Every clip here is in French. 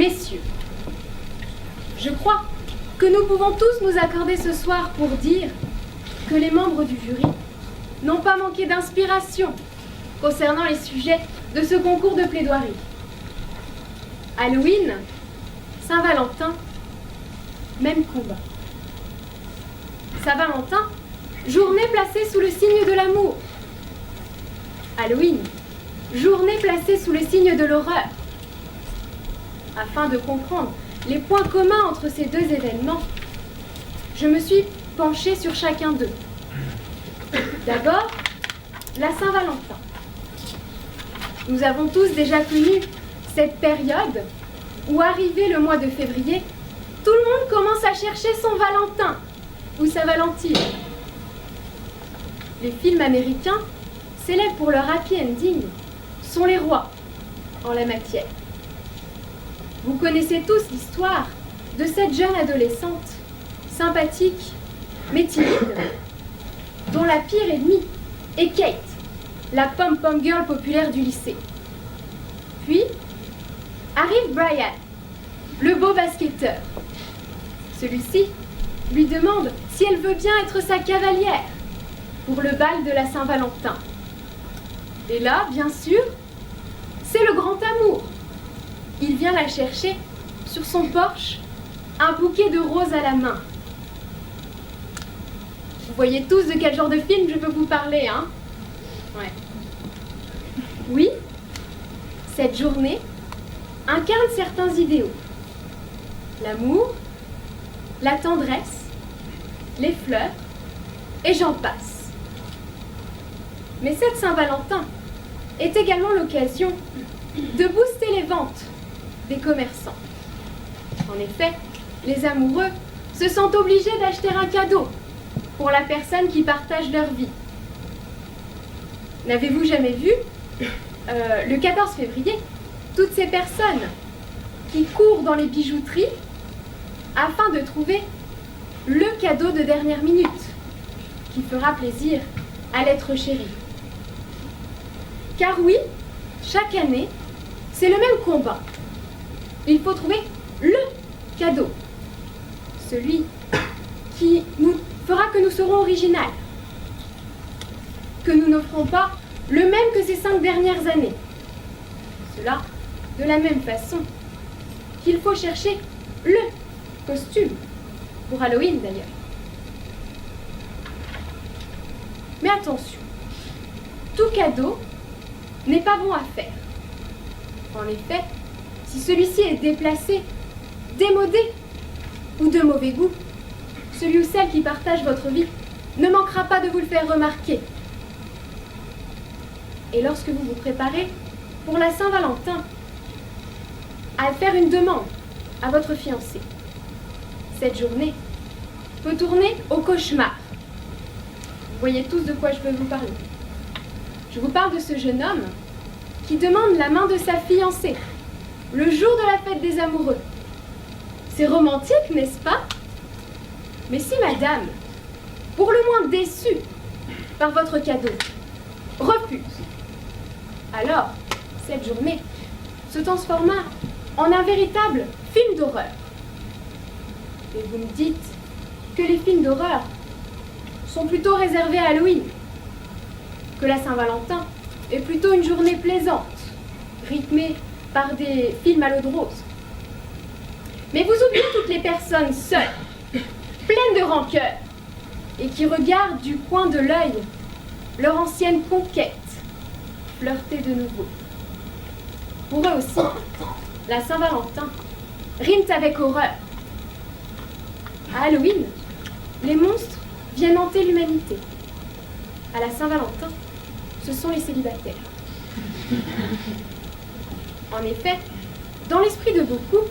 Messieurs, je crois que nous pouvons tous nous accorder ce soir pour dire que les membres du jury n'ont pas manqué d'inspiration concernant les sujets de ce concours de plaidoirie. Halloween, Saint-Valentin, même combat. Saint-Valentin, journée placée sous le signe de l'amour. Halloween, journée placée sous le signe de l'horreur. Afin de comprendre les points communs entre ces deux événements, je me suis penchée sur chacun d'eux. D'abord, la Saint-Valentin. Nous avons tous déjà connu cette période où, arrivé le mois de février, tout le monde commence à chercher son Valentin ou sa Valentine. Les films américains, célèbres pour leur happy ending, sont les rois en la matière. Vous connaissez tous l'histoire de cette jeune adolescente, sympathique, mais timide, dont la pire ennemie est Kate, la pom-pom girl populaire du lycée. Puis, arrive Brian, le beau basketteur. Celui-ci lui demande si elle veut bien être sa cavalière pour le bal de la Saint-Valentin. Et là, bien sûr, c'est le grand amour. Il vient la chercher sur son Porsche, un bouquet de roses à la main. Vous voyez tous de quel genre de film je veux vous parler, hein? Ouais. Oui, cette journée incarne certains idéaux. L'amour, la tendresse, les fleurs, et j'en passe. Mais cette Saint-Valentin est également l'occasion de booster les ventes des commerçants. En effet, les amoureux se sentent obligés d'acheter un cadeau pour la personne qui partage leur vie. N'avez-vous jamais vu, le 14 février, toutes ces personnes qui courent dans les bijouteries afin de trouver le cadeau de dernière minute qui fera plaisir à l'être chéri? Car oui, chaque année, c'est le même combat. Il faut trouver le cadeau. Celui qui nous fera que nous serons originales. Que nous n'offrons pas le même que ces 5 dernières années. Cela de la même façon qu'il faut chercher le costume, pour Halloween d'ailleurs. Mais attention, tout cadeau n'est pas bon à faire. En effet, si celui-ci est déplacé, démodé ou de mauvais goût, celui ou celle qui partage votre vie ne manquera pas de vous le faire remarquer. Et lorsque vous vous préparez pour la Saint-Valentin à faire une demande à votre fiancé, cette journée peut tourner au cauchemar. Vous voyez tous de quoi je veux vous parler. Je vous parle de ce jeune homme qui demande la main de sa fiancée le jour de la fête des amoureux. C'est romantique, n'est-ce pas? Mais si madame, pour le moins déçue par votre cadeau, refuse, alors cette journée se transforma en un véritable film d'horreur. Et vous me dites que les films d'horreur sont plutôt réservés à Halloween, que la Saint-Valentin est plutôt une journée plaisante, rythmée par des films à l'eau de rose. Mais vous oubliez toutes les personnes seules, pleines de rancœur, et qui regardent du coin de l'œil leur ancienne conquête flirter de nouveau. Pour eux aussi, la Saint-Valentin rime avec horreur. À Halloween, les monstres viennent hanter l'humanité. À la Saint-Valentin, ce sont les célibataires. En effet, dans l'esprit de beaucoup,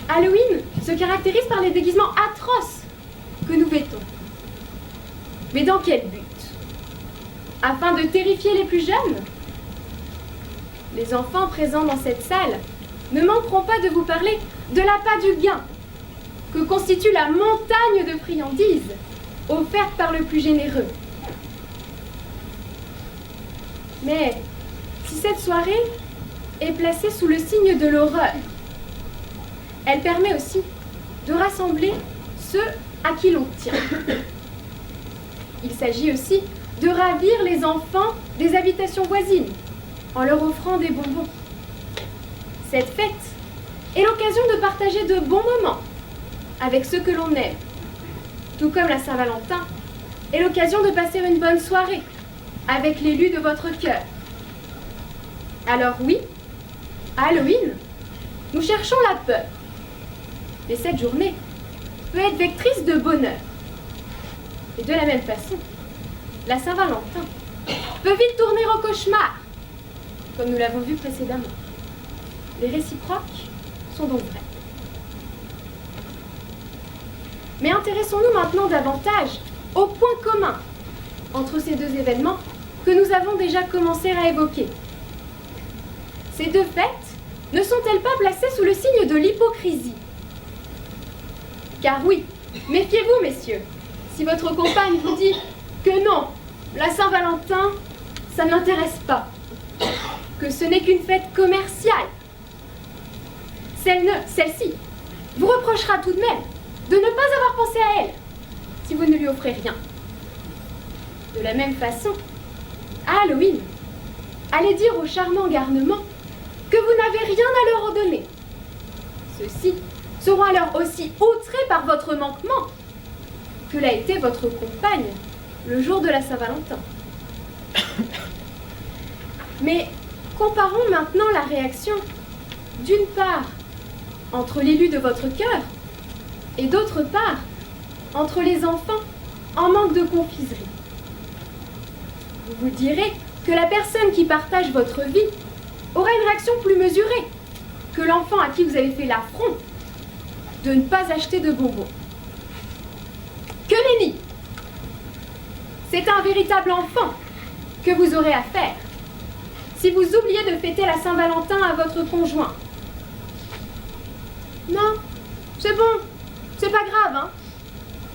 Halloween se caractérise par les déguisements atroces que nous vêtons. Mais dans quel but? Afin de terrifier les plus jeunes? Les enfants présents dans cette salle ne manqueront pas de vous parler de l'appât du gain, que constitue la montagne de friandises offerte par le plus généreux. Mais si cette soirée est placée sous le signe de l'horreur, Elle permet aussi de rassembler ceux à qui l'on tient. Il s'agit aussi de ravir les enfants des habitations voisines en leur offrant des bonbons. Cette fête est l'occasion de partager de bons moments avec ceux que l'on aime, tout comme la Saint-Valentin est l'occasion de passer une bonne soirée avec l'élu de votre cœur. Alors oui, à Halloween, nous cherchons la peur. Mais cette journée peut être vectrice de bonheur. Et de la même façon, la Saint-Valentin peut vite tourner au cauchemar, comme nous l'avons vu précédemment. Les réciproques sont donc vrais. Mais intéressons-nous maintenant davantage aux points communs entre ces deux événements que nous avons déjà commencé à évoquer. Ces deux fêtes ne sont-elles pas placées sous le signe de l'hypocrisie? Car oui, méfiez-vous, messieurs, si votre compagne vous dit que non, la Saint-Valentin, ça ne l'intéresse pas, que ce n'est qu'une fête commerciale. Celle-ci vous reprochera tout de même de ne pas avoir pensé à elle si vous ne lui offrez rien. De la même façon, à Halloween, allez dire au charmant garnement que vous n'avez rien à leur donner. Ceux-ci seront alors aussi outrés par votre manquement que l'a été votre compagne le jour de la Saint-Valentin. Mais comparons maintenant la réaction, d'une part, entre l'élu de votre cœur, et d'autre part, entre les enfants en manque de confiserie. Vous vous direz que la personne qui partage votre vie aura une réaction plus mesurée que l'enfant à qui vous avez fait l'affront de ne pas acheter de bonbons. Que nenni! C'est un véritable enfant que vous aurez à faire si vous oubliez de fêter la Saint-Valentin à votre conjoint. Non, c'est bon, c'est pas grave, hein?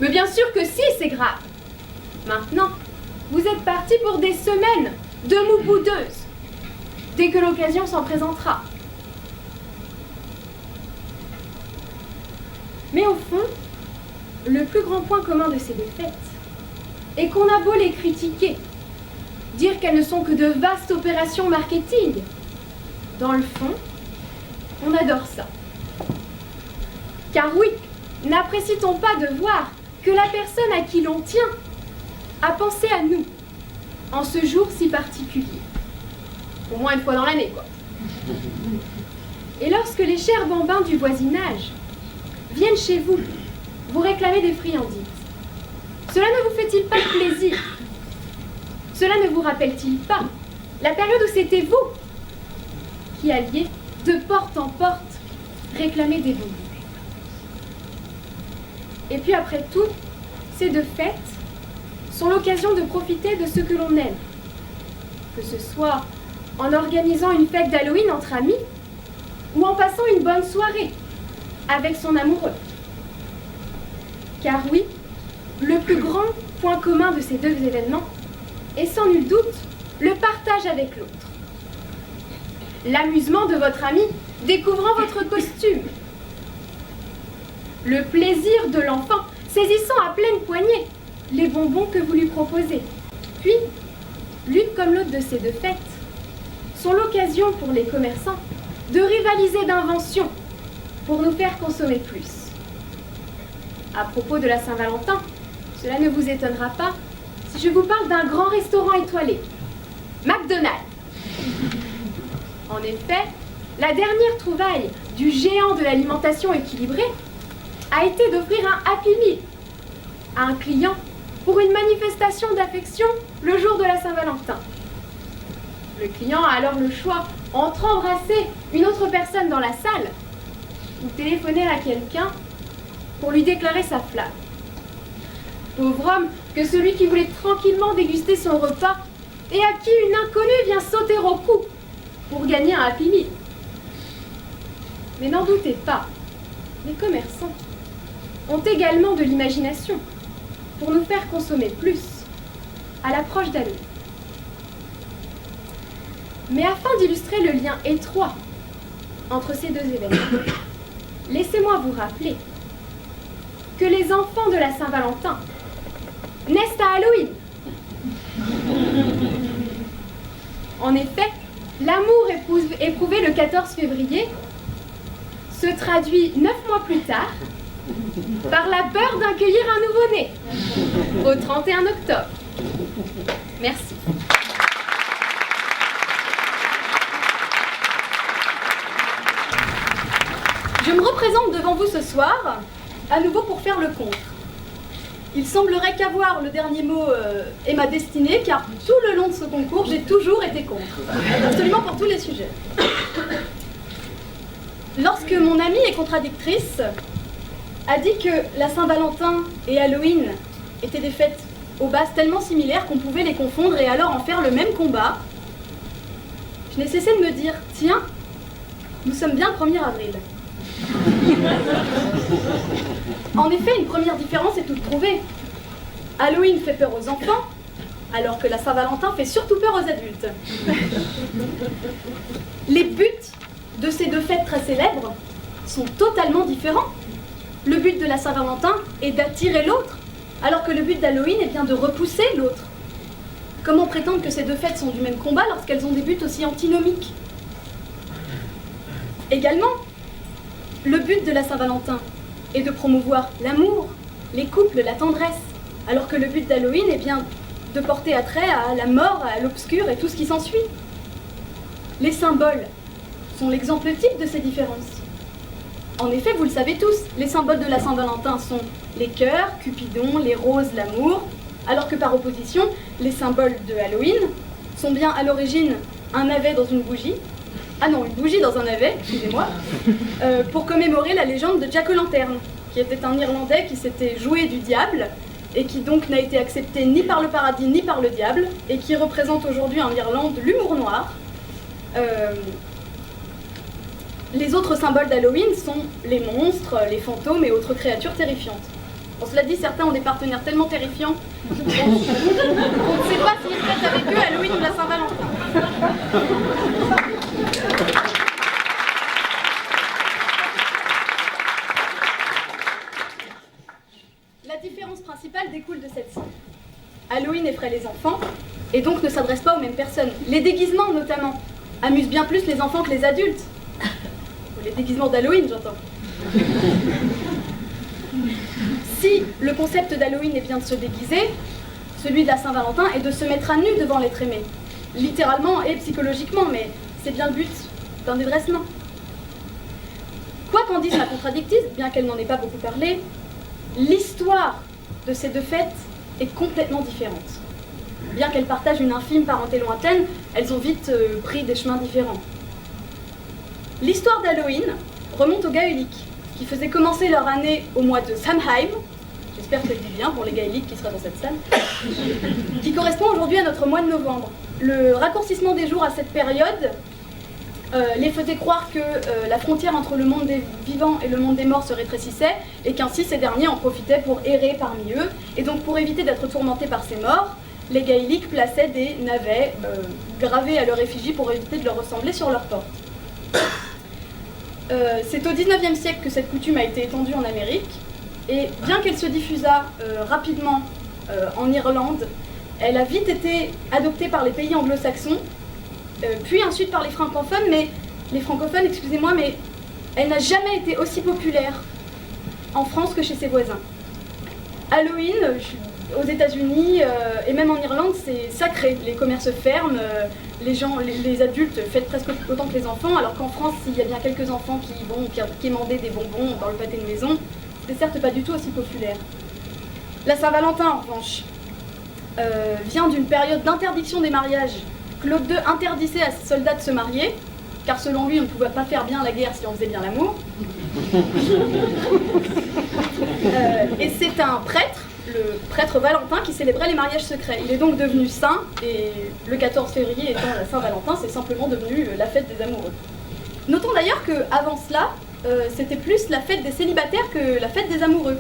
Mais bien sûr que si, c'est grave. Maintenant, vous êtes partis pour des semaines de mou boudeuses, dès que l'occasion s'en présentera. Mais au fond, le plus grand point commun de ces deux fêtes est qu'on a beau les critiquer, dire qu'elles ne sont que de vastes opérations marketing, dans le fond, on adore ça. Car oui, n'apprécie-t-on pas de voir que la personne à qui l'on tient a pensé à nous en ce jour si particulier? Au moins une fois dans l'année, quoi. Et lorsque les chers bambins du voisinage viennent chez vous, vous réclamer des friandises, cela ne vous fait-il pas plaisir? Cela ne vous rappelle-t-il pas la période où c'était vous qui alliez de porte en porte réclamer des bonbons? Et puis après tout, ces deux fêtes sont l'occasion de profiter de ce que l'on aime, que ce soit en organisant une fête d'Halloween entre amis ou en passant une bonne soirée avec son amoureux. Car oui, le plus grand point commun de ces deux événements est sans nul doute le partage avec l'autre. L'amusement de votre ami découvrant votre costume. Le plaisir de l'enfant saisissant à pleine poignée les bonbons que vous lui proposez. Puis, l'une comme l'autre de ces deux fêtes sont l'occasion pour les commerçants de rivaliser d'inventions pour nous faire consommer plus. À propos de la Saint-Valentin, cela ne vous étonnera pas si je vous parle d'un grand restaurant étoilé, McDonald's. En effet, la dernière trouvaille du géant de l'alimentation équilibrée a été d'offrir un Happy Meal à un client pour une manifestation d'affection le jour de la Saint-Valentin. Le client a alors le choix entre embrasser une autre personne dans la salle ou téléphoner à quelqu'un pour lui déclarer sa flamme. Pauvre homme que celui qui voulait tranquillement déguster son repas et à qui une inconnue vient sauter au cou pour gagner un Happy Meal. Mais n'en doutez pas, les commerçants ont également de l'imagination pour nous faire consommer plus à l'approche d'Halloween. Mais afin d'illustrer le lien étroit entre ces deux événements, laissez-moi vous rappeler que les enfants de la Saint-Valentin naissent à Halloween. En effet, l'amour éprouvé le 14 février se traduit 9 mois plus tard par la peur d'accueillir un nouveau-né au 31 octobre. Merci. Je me représente devant vous ce soir, à nouveau pour faire le contre. Il semblerait qu'avoir le dernier mot est ma destinée, car tout le long de ce concours, j'ai toujours été contre. Absolument pour tous les sujets. Lorsque mon amie et contradictrice a dit que la Saint-Valentin et Halloween étaient des fêtes aux bases tellement similaires qu'on pouvait les confondre et alors en faire le même combat, je n'ai cessé de me dire, tiens, nous sommes bien le 1er avril. En effet, une première différence est toute trouvée. Halloween fait peur aux enfants, alors que la Saint-Valentin fait surtout peur aux adultes. Les buts de ces deux fêtes très célèbres sont totalement différents. Le but de la Saint-Valentin est d'attirer l'autre, alors que le but d'Halloween est bien de repousser l'autre. Comment prétendre que ces deux fêtes sont du même combat lorsqu'elles ont des buts aussi antinomiques? Également, le but de la Saint-Valentin est de promouvoir l'amour, les couples, la tendresse, alors que le but d'Halloween est bien de porter attrait à la mort, à l'obscur et tout ce qui s'ensuit. Les symboles sont l'exemple type de ces différences. En effet, vous le savez tous, les symboles de la Saint-Valentin sont les cœurs, Cupidon, les roses, l'amour, alors que par opposition, les symboles de Halloween sont bien à l'origine un navet dans une bougie, une bougie dans un navet, excusez-moi, pour commémorer la légende de Jack O'Lantern, qui était un Irlandais qui s'était joué du diable, et qui donc n'a été accepté ni par le paradis ni par le diable, et qui représente aujourd'hui en Irlande l'humour noir. Les autres symboles d'Halloween sont les monstres, les fantômes et autres créatures terrifiantes. Bon, cela dit, certains ont des partenaires tellement terrifiants qu'on ne sait pas s'ils fêtent avec eux Halloween ou la Saint-Valentin. La différence principale découle de celle-ci. Halloween effraie les enfants et donc ne s'adresse pas aux mêmes personnes. Les déguisements, notamment, amusent bien plus les enfants que les adultes. Les déguisements d'Halloween, j'entends. Si le concept d'Halloween est bien de se déguiser, celui de la Saint-Valentin est de se mettre à nu devant l'être aimé. Littéralement et psychologiquement, mais c'est bien le but d'un dédressement. Quoi qu'en dise la contradictrice, bien qu'elle n'en ait pas beaucoup parlé, l'histoire de ces deux fêtes est complètement différente. Bien qu'elles partagent une infime parenté lointaine, elles ont vite pris des chemins différents. L'histoire d'Halloween remonte aux Gaéliques, qui faisaient commencer leur année au mois de Samhain, j'espère que je dis bien pour les Gaéliques qui seraient dans cette salle, qui correspond aujourd'hui à notre mois de novembre. Le raccourcissement des jours à cette période les faisait croire que la frontière entre le monde des vivants et le monde des morts se rétrécissait, et qu'ainsi ces derniers en profitaient pour errer parmi eux, et donc pour éviter d'être tourmentés par ces morts, les Gaéliques plaçaient des navets gravés à leur effigie pour éviter de leur ressembler sur leurs portes. C'est au XIXe siècle que cette coutume a été étendue en Amérique, et bien qu'elle se diffusât rapidement en Irlande, elle a vite été adoptée par les pays anglo-saxons, puis ensuite par les francophones, mais elle n'a jamais été aussi populaire en France que chez ses voisins. Halloween, aux États-Unis et même en Irlande, c'est sacré. Les commerces ferment, les adultes fêtent presque autant que les enfants, alors qu'en France, s'il y a bien quelques enfants qui vont quémander des bonbons dans le pâté de maison, c'est certes pas du tout aussi populaire. La Saint-Valentin, en revanche, vient d'une période d'interdiction des mariages. Claude II interdisait à ses soldats de se marier, car selon lui, on ne pouvait pas faire bien la guerre si on faisait bien l'amour. Et c'est un prêtre, le prêtre Valentin, qui célébrait les mariages secrets. Il est donc devenu saint, et le 14 février étant la Saint-Valentin, c'est simplement devenu la fête des amoureux. Notons d'ailleurs qu'avant cela, c'était plus la fête des célibataires que la fête des amoureux.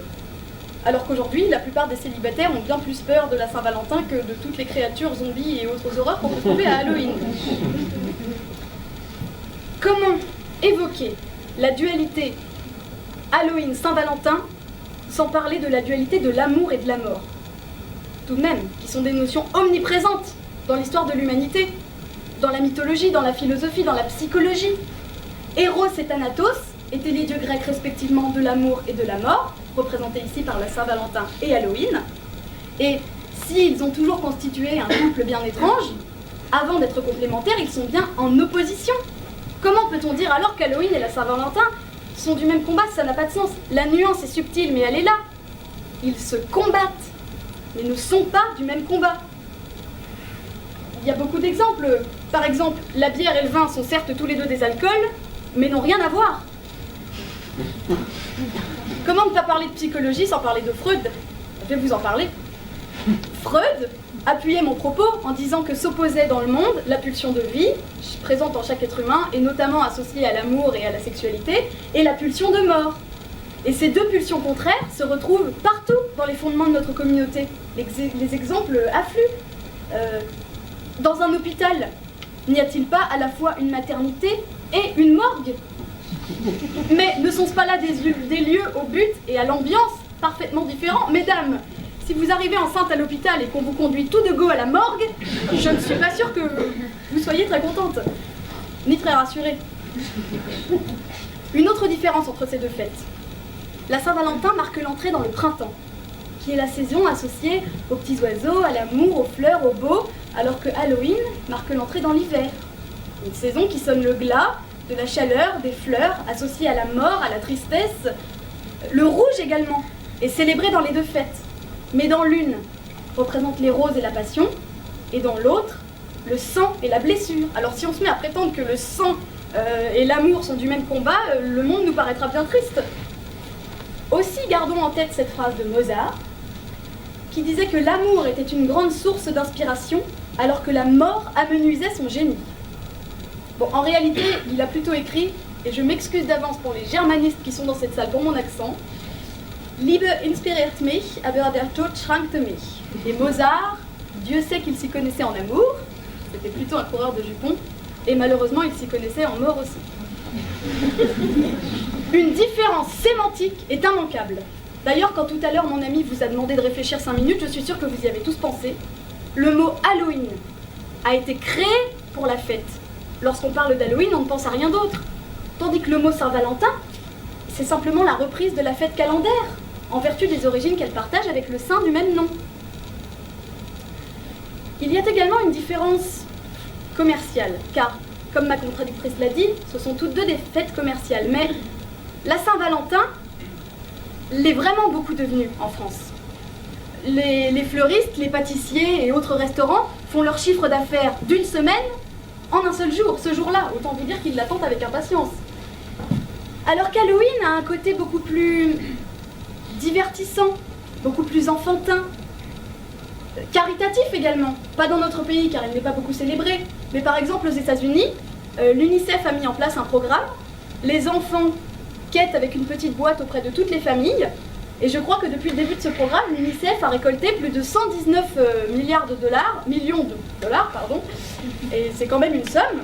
Alors qu'aujourd'hui, la plupart des célibataires ont bien plus peur de la Saint-Valentin que de toutes les créatures zombies et autres horreurs qu'on peut trouver à Halloween. Comment évoquer la dualité Halloween, Saint-Valentin, sans parler de la dualité de l'amour et de la mort. Tout de même, qui sont des notions omniprésentes dans l'histoire de l'humanité, dans la mythologie, dans la philosophie, dans la psychologie. Eros et Thanatos étaient les dieux grecs respectivement de l'amour et de la mort, représentés ici par la Saint-Valentin et Halloween. Et s'ils ont toujours constitué un couple bien étrange, avant d'être complémentaires, ils sont bien en opposition. Comment peut-on dire alors qu'Halloween et la Saint-Valentin sont du même combat? Ça n'a pas de sens. La nuance est subtile, mais elle est là. Ils se combattent, mais ne sont pas du même combat. Il y a beaucoup d'exemples. Par exemple, la bière et le vin sont certes tous les deux des alcools, mais n'ont rien à voir. Comment ne pas parler de psychologie sans parler de Freud? Je vais vous en parler. Freud appuyait mon propos en disant que s'opposait dans le monde la pulsion de vie, présente en chaque être humain, et notamment associée à l'amour et à la sexualité, et la pulsion de mort. Et ces deux pulsions contraires se retrouvent partout dans les fondements de notre communauté. Les exemples affluent. Dans un hôpital, n'y a-t-il pas à la fois une maternité et une morgue? Mais ne sont-ce pas là des lieux au but et à l'ambiance parfaitement différents? Mesdames, si vous arrivez enceinte à l'hôpital et qu'on vous conduit tout de go à la morgue, je ne suis pas sûre que vous soyez très contente, ni très rassurée. Une autre différence entre ces deux fêtes. La Saint-Valentin marque l'entrée dans le printemps, qui est la saison associée aux petits oiseaux, à l'amour, aux fleurs, aux beaux, alors que Halloween marque l'entrée dans l'hiver. Une saison qui sonne le glas, de la chaleur, des fleurs, associées à la mort, à la tristesse. Le rouge également est célébré dans les deux fêtes, mais dans l'une représente les roses et la passion, et dans l'autre, le sang et la blessure. Alors si on se met à prétendre que le sang et l'amour sont du même combat, le monde nous paraîtra bien triste. Aussi gardons en tête cette phrase de Mozart, qui disait que l'amour était une grande source d'inspiration, alors que la mort amenuisait son génie. Bon, en réalité, il a plutôt écrit, et je m'excuse d'avance pour les germanistes qui sont dans cette salle pour mon accent, Liebe inspiriert mich, aber der Tod schrankte mich. Et Mozart, Dieu sait qu'il s'y connaissait en amour, c'était plutôt un coureur de jupons, et malheureusement il s'y connaissait en mort aussi. Une différence sémantique est immanquable. D'ailleurs, quand tout à l'heure mon ami vous a demandé de réfléchir 5 minutes, je suis sûre que vous y avez tous pensé. Le mot Halloween a été créé pour la fête. Lorsqu'on parle d'Halloween, on ne pense à rien d'autre. Tandis que le mot Saint-Valentin, c'est simplement la reprise de la fête calendaire, en vertu des origines qu'elle partage avec le saint du même nom. Il y a également une différence commerciale, car, comme ma contradictrice l'a dit, ce sont toutes deux des fêtes commerciales. Mais la Saint-Valentin l'est vraiment beaucoup devenue en France. Les fleuristes, les pâtissiers et autres restaurants font leur chiffre d'affaires d'une semaine en un seul jour, ce jour-là. Autant vous dire qu'ils l'attendent avec impatience. Alors qu'Halloween a un côté beaucoup plus divertissant, beaucoup plus enfantin, caritatif également. Pas dans notre pays car il n'est pas beaucoup célébré, mais par exemple aux États-Unis, l'UNICEF a mis en place un programme. Les enfants quêtent avec une petite boîte auprès de toutes les familles. Et je crois que depuis le début de ce programme, l'UNICEF a récolté plus de 119 millions de dollars, pardon. Et c'est quand même une somme.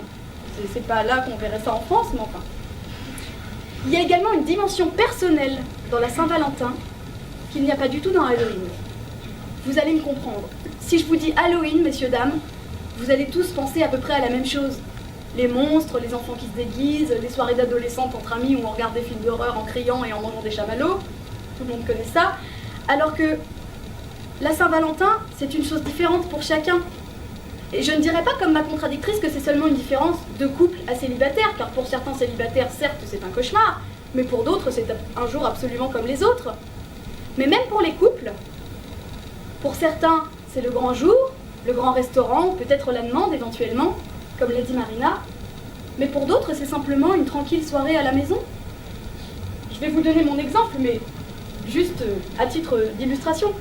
C'est pas là qu'on verrait ça en France, mais enfin. Il y a également une dimension personnelle dans la Saint-Valentin qu'il n'y a pas du tout dans Halloween. Vous allez me comprendre. Si je vous dis Halloween, messieurs, dames, vous allez tous penser à peu près à la même chose. Les monstres, les enfants qui se déguisent, les soirées d'adolescentes entre amis où on regarde des films d'horreur en criant et en mangeant des chamallows. Tout le monde connaît ça. Alors que la Saint-Valentin, c'est une chose différente pour chacun. Et je ne dirais pas comme ma contradictrice que c'est seulement une différence de couple à célibataire, car pour certains célibataires, certes, c'est un cauchemar, mais pour d'autres, c'est un jour absolument comme les autres. Mais même pour les couples, pour certains, c'est le grand jour, le grand restaurant, peut-être la demande éventuellement, comme l'a dit Marina, mais pour d'autres, c'est simplement une tranquille soirée à la maison. Je vais vous donner mon exemple, mais juste à titre d'illustration.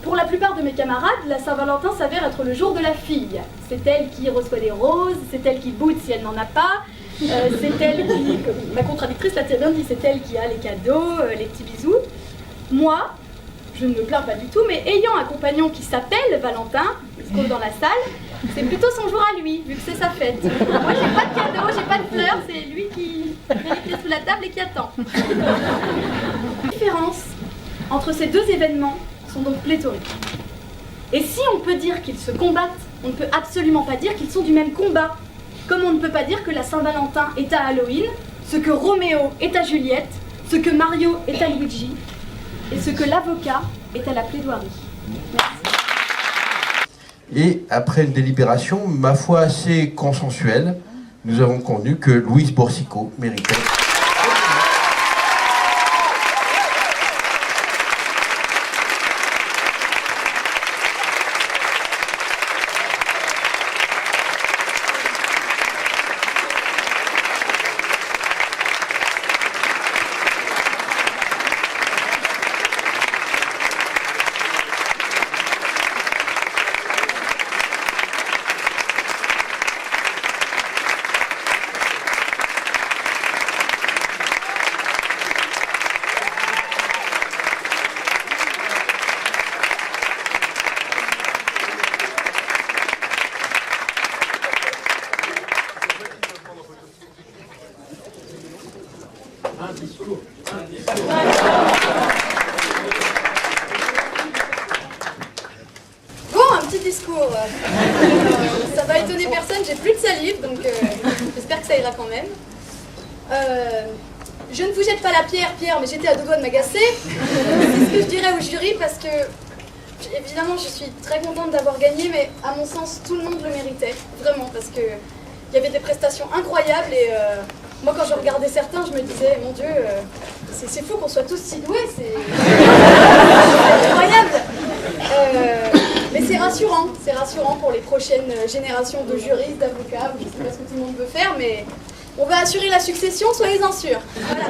Pour la plupart de mes camarades, la Saint-Valentin s'avère être le jour de la fille. C'est elle qui reçoit les roses, c'est elle qui boude si elle n'en a pas, c'est elle qui, comme ma contradictrice l'a bien dit, c'est elle qui a les cadeaux, les petits bisous. Moi, je ne me plains pas du tout, mais ayant un compagnon qui s'appelle Valentin, il se trouve dans la salle, C'est plutôt son jour à lui, vu que c'est sa fête. Moi, j'ai pas de cadeau, j'ai pas de fleurs, c'est lui qui met les pieds sous la table et qui attend. Les différences entre ces deux événements sont donc pléthoriques. Et si on peut dire qu'ils se combattent, on ne peut absolument pas dire qu'ils sont du même combat. Comme on ne peut pas dire que la Saint-Valentin est à Halloween, ce que Roméo est à Juliette, ce que Mario est à Luigi, et ce que l'avocat est à la plaidoirie. Merci. Et après une délibération, ma foi assez consensuelle, nous avons convenu que Louise Boursicot méritait. Bon, un petit discours. Ça va étonner personne, j'ai plus de salive, donc j'espère que ça ira quand même. Je ne vous jette pas la pierre, Pierre, mais j'étais à deux doigts de m'agacer. C'est ce que je dirais au jury, parce que, évidemment, je suis très contente d'avoir gagné, mais à mon sens, tout le monde le méritait, vraiment, parce que il y avait des prestations incroyables, et moi, quand je regardais certains, je me disais, mon Dieu, c'est fou qu'on soit tous si doués, c'est incroyable. Mais c'est rassurant pour les prochaines générations de juristes, d'avocats. Je ne sais pas ce que tout le monde veut faire, mais on va assurer la succession, soyez-en sûrs. Voilà.